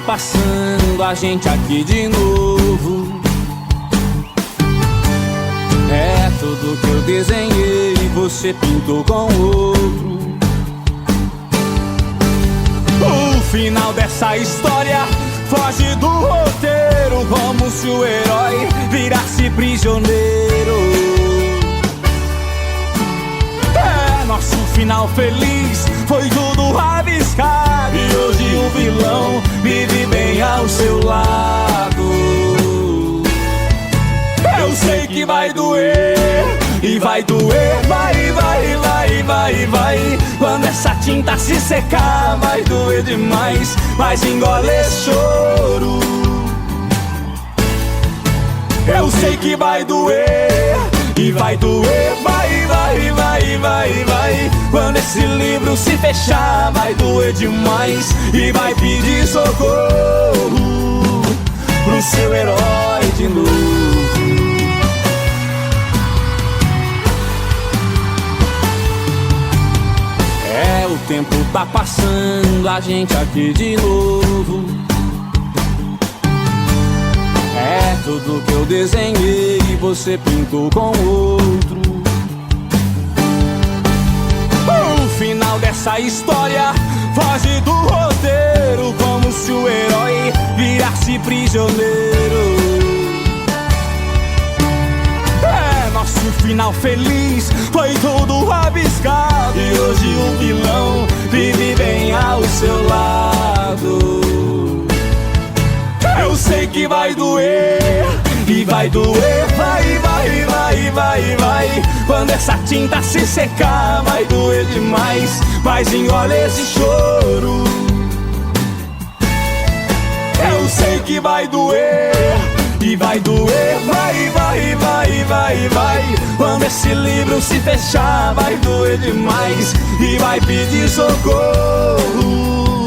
passando, a gente aqui de novo. É tudo que eu desenhei, você pintou com outro. O final dessa história foge do roteiro, como se o herói virasse prisioneiro. É, nosso final feliz foi tudo rabiscado, e hoje o vilão vive bem ao seu lado. Eu sei que vai doer, e vai doer, vai, vai, vai, vai, vai. Quando essa tinta se secar, vai doer demais, mas engole esse choro. Eu sei que vai doer, e vai doer, vai, vai, vai, vai, vai. Quando esse livro se fechar, vai doer demais, e vai pedir socorro pro seu herói de novo. É, o tempo tá passando, a gente aqui de novo. É tudo que eu desenhei, você pintou com outro. O final dessa história foge do roteiro, como se o herói virasse prisioneiro. É, nosso final feliz foi tudo rabiscado, e hoje o vilão vive bem ao seu lado. Eu sei que vai doer, e vai doer, vai, vai, vai, vai, vai. Quando essa tinta se secar, vai doer demais, mas engole esse choro. Eu sei que vai doer, e vai doer, vai, vai, vai, vai, vai. Quando esse livro se fechar, vai doer demais, e vai pedir socorro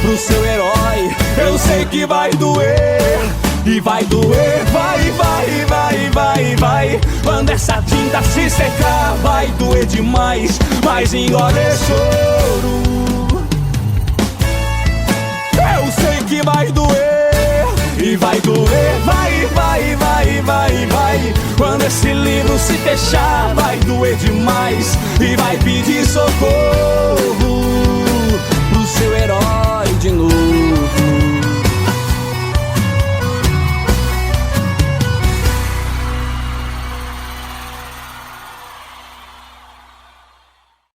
pro seu herói. Eu sei que vai doer, e vai doer, vai, vai, vai, vai, vai. Quando essa tinta se secar, vai doer demais, mas engole esse choro. Eu sei que vai doer, e vai doer, vai, vai, vai, vai, vai. Quando esse livro se fechar, vai doer demais, e vai pedir socorro pro seu herói de novo.